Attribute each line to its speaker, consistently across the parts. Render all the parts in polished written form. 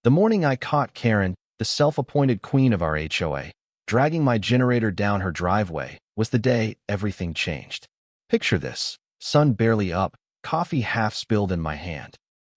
Speaker 1: The morning I caught Karen, the self-appointed queen of our HOA, dragging my generator down her driveway, was the day everything changed. Picture this: sun barely up, coffee half spilled in my hand.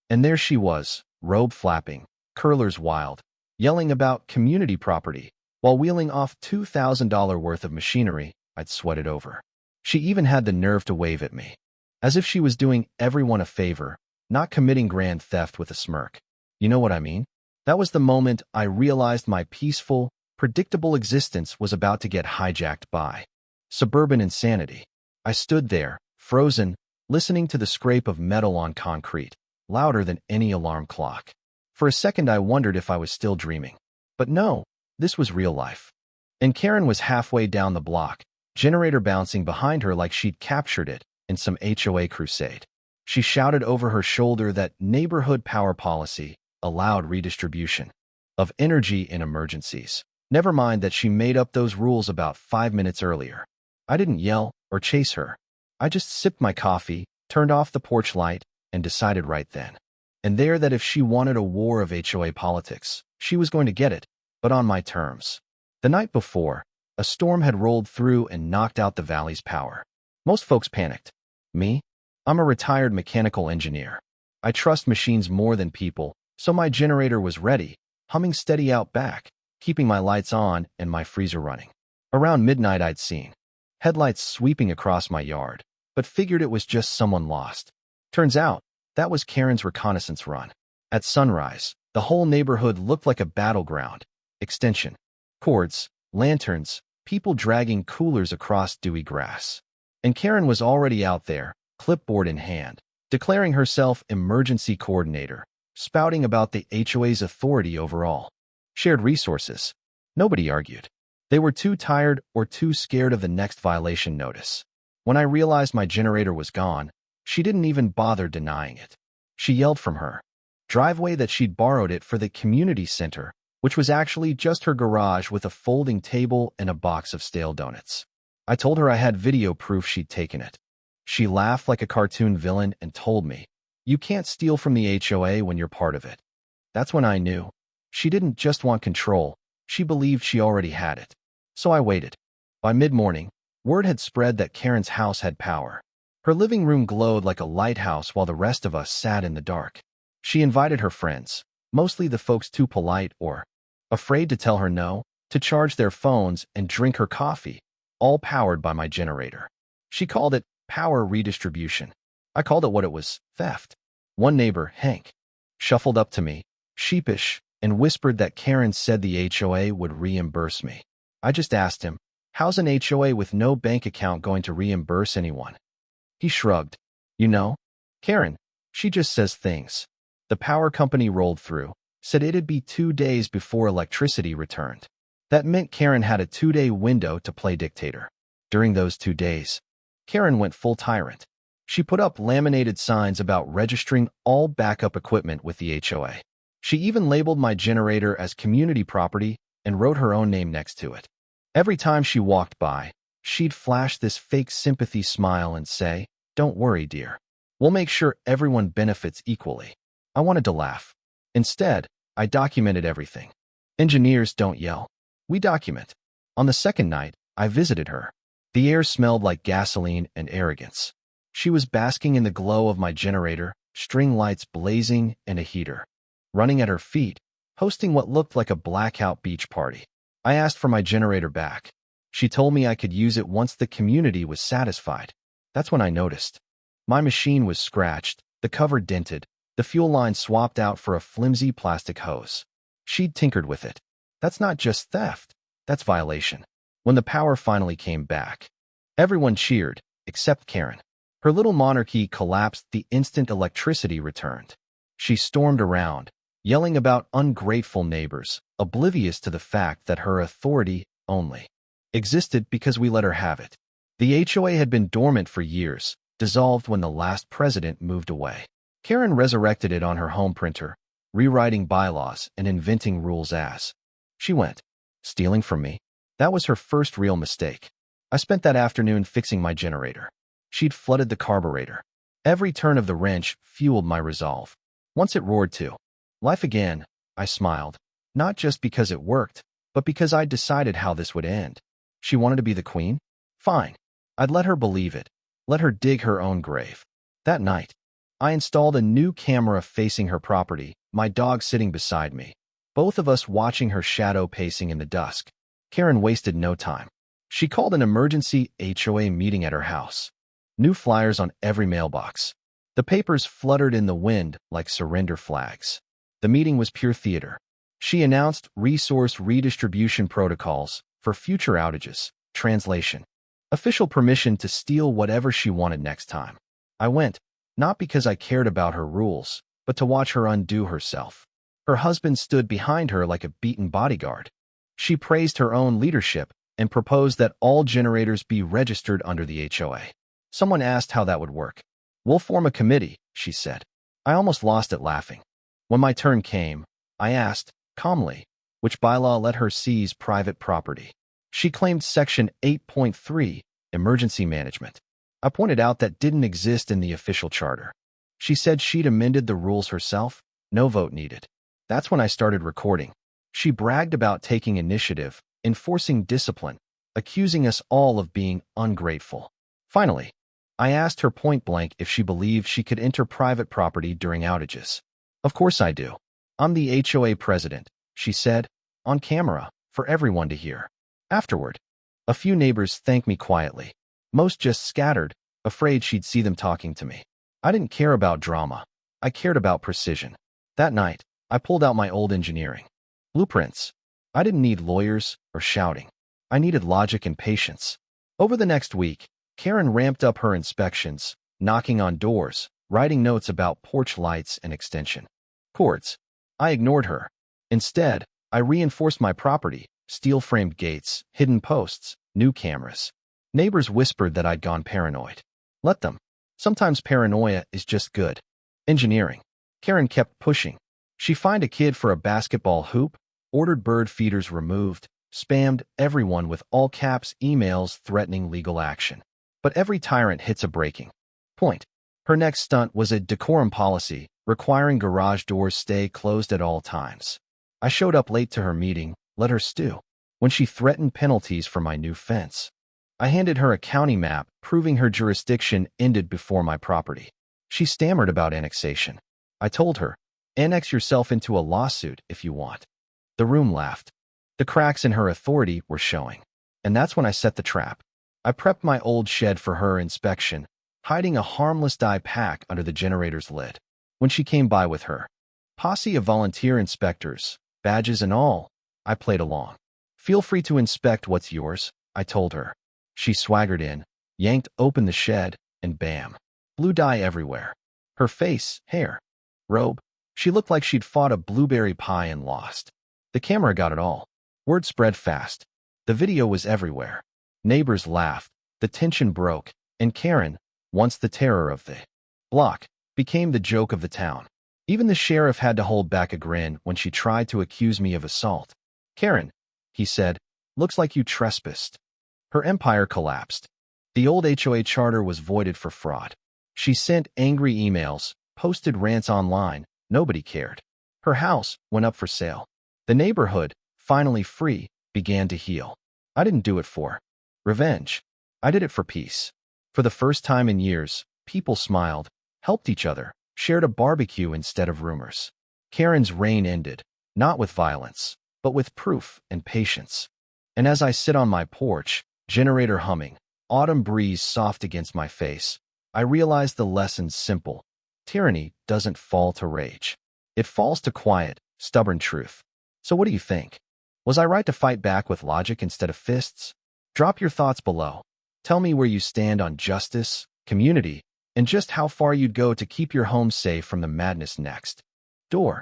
Speaker 1: And there she was, robe flapping, curlers wild, yelling about community property, while wheeling off $2,000 worth of machinery I'd sweated over. She even had the nerve to wave at me, as if she was doing everyone a favor, not committing grand theft with a smirk. You know what I mean? That was the moment I realized my peaceful, predictable existence was about to get hijacked by suburban insanity. I stood there, frozen, listening to the scrape of metal on concrete, louder than any alarm clock. For a second I wondered if I was still dreaming. But no, this was real life. And Karen was halfway down the block, generator bouncing behind her like she'd captured it in some HOA crusade. She shouted over her shoulder that neighborhood power policy allowed redistribution of energy in emergencies. Never mind that she made up those rules about 5 minutes earlier. I didn't yell or chase her. I just sipped my coffee, turned off the porch light, and decided right then and there that if she wanted a war of HOA politics, she was going to get it, but on my terms. The night before, a storm had rolled through and knocked out the valley's power. Most folks panicked. Me? I'm a retired mechanical engineer. I trust machines more than people, so my generator was ready, humming steady out back, keeping my lights on and my freezer running. Around midnight I'd seen headlights sweeping across my yard, but figured it was just someone lost. Turns out, that was Karen's reconnaissance run. At sunrise, the whole neighborhood looked like a battleground. Extension cords, lanterns, people dragging coolers across dewy grass. And Karen was already out there, clipboard in hand, declaring herself emergency coordinator, spouting about the HOA's authority overall. Shared resources. Nobody argued. They were too tired or too scared of the next violation notice. When I realized my generator was gone, she didn't even bother denying it. She yelled from her driveway that she'd borrowed it for the community center, which was actually just her garage with a folding table and a box of stale donuts. I told her I had video proof she'd taken it. She laughed like a cartoon villain and told me, "You can't steal from the HOA when you're part of it." That's when I knew. She didn't just want control, she believed she already had it. So I waited. By mid-morning, word had spread that Karen's house had power. Her living room glowed like a lighthouse while the rest of us sat in the dark. She invited her friends, mostly the folks too polite or afraid to tell her no, to charge their phones and drink her coffee, all powered by my generator. She called it power redistribution. I called it what it was: theft. One neighbor, Hank, shuffled up to me, sheepish, and whispered that Karen said the HOA would reimburse me. I just asked him, "How's an HOA with no bank account going to reimburse anyone?" He shrugged. "You know, Karen, she just says things." The power company rolled through, said it'd be 2 days before electricity returned. That meant Karen had a 2-day window to play dictator. During those 2 days, Karen went full tyrant. She put up laminated signs about registering all backup equipment with the HOA. She even labeled my generator as community property and wrote her own name next to it. Every time she walked by, she'd flash this fake sympathy smile and say, "Don't worry, dear. We'll make sure everyone benefits equally." I wanted to laugh. Instead, I documented everything. Engineers don't yell. We document. On the second night, I visited her. The air smelled like gasoline and arrogance. She was basking in the glow of my generator, string lights blazing and a heater running at her feet, hosting what looked like a blackout beach party. I asked for my generator back. She told me I could use it once the community was satisfied. That's when I noticed. My machine was scratched, the cover dented, the fuel line swapped out for a flimsy plastic hose. She'd tinkered with it. That's not just theft, that's violation. When the power finally came back, everyone cheered, except Karen. Her little monarchy collapsed the instant electricity returned. She stormed around, yelling about ungrateful neighbors, oblivious to the fact that her authority only existed because we let her have it. The HOA had been dormant for years, dissolved when the last president moved away. Karen resurrected it on her home printer, rewriting bylaws and inventing rules as she went. Stealing from me? That was her first real mistake. I spent that afternoon fixing my generator. She'd flooded the carburetor. Every turn of the wrench fueled my resolve. Once it roared to life again, I smiled. Not just because it worked, but because I'd decided how this would end. She wanted to be the queen? Fine. I'd let her believe it. Let her dig her own grave. That night, I installed a new camera facing her property, my dog sitting beside me, both of us watching her shadow pacing in the dusk. Karen wasted no time. She called an emergency HOA meeting at her house. New flyers on every mailbox. The papers fluttered in the wind like surrender flags. The meeting was pure theater. She announced resource redistribution protocols for future outages, translation, official permission to steal whatever she wanted next time. I went, not because I cared about her rules, but to watch her undo herself. Her husband stood behind her like a beaten bodyguard. She praised her own leadership and proposed that all generators be registered under the HOA. Someone asked how that would work. "We'll form a committee," she said. I almost lost it laughing. When my turn came, I asked, calmly, which bylaw let her seize private property. She claimed Section 8.3, Emergency Management. I pointed out that didn't exist in the official charter. She said she'd amended the rules herself, no vote needed. That's when I started recording. She bragged about taking initiative, enforcing discipline, accusing us all of being ungrateful. Finally, I asked her point blank if she believed she could enter private property during outages. "Of course I do. I'm the HOA president," she said, on camera, for everyone to hear. Afterward, a few neighbors thanked me quietly. Most just scattered, afraid she'd see them talking to me. I didn't care about drama. I cared about precision. That night, I pulled out my old engineering blueprints. I didn't need lawyers or shouting. I needed logic and patience. Over the next week, Karen ramped up her inspections, knocking on doors, writing notes about porch lights and extension cords. I ignored her. Instead, I reinforced my property, steel-framed gates, hidden posts, new cameras. Neighbors whispered that I'd gone paranoid. Let them. Sometimes paranoia is just good. Engineering. Karen kept pushing. She fined a kid for a basketball hoop, ordered bird feeders removed, spammed everyone with all-caps emails threatening legal action. But every tyrant hits a breaking point. Her next stunt was a decorum policy requiring garage doors stay closed at all times. I showed up late to her meeting, let her stew. When she threatened penalties for my new fence, I handed her a county map proving her jurisdiction ended before my property. She stammered about annexation. I told her, "Annex yourself into a lawsuit if you want." The room laughed. The cracks in her authority were showing. And that's when I set the trap. I prepped my old shed for her inspection, hiding a harmless dye pack under the generator's lid. When she came by with her posse of volunteer inspectors, badges and all, I played along. "Feel free to inspect what's yours," I told her. She swaggered in, yanked open the shed, and bam. Blue dye everywhere. Her face, hair, robe. She looked like she'd fought a blueberry pie and lost. The camera got it all. Word spread fast. The video was everywhere. Neighbors laughed, the tension broke, and Karen, once the terror of the block, became the joke of the town. Even the sheriff had to hold back a grin when she tried to accuse me of assault. "Karen," he said, "looks like you trespassed." Her empire collapsed. The old HOA charter was voided for fraud. She sent angry emails, posted rants online, nobody cared. Her house went up for sale. The neighborhood, finally free, began to heal. I didn't do it for revenge. I did it for peace. For the first time in years, people smiled, helped each other, shared a barbecue instead of rumors. Karen's reign ended, not with violence, but with proof and patience. And as I sit on my porch, generator humming, autumn breeze soft against my face, I realize the lesson's simple. Tyranny doesn't fall to rage. It falls to quiet, stubborn truth. So what do you think? Was I right to fight back with logic instead of fists? Drop your thoughts below. Tell me where you stand on justice, community, and just how far you'd go to keep your home safe from the madness next door.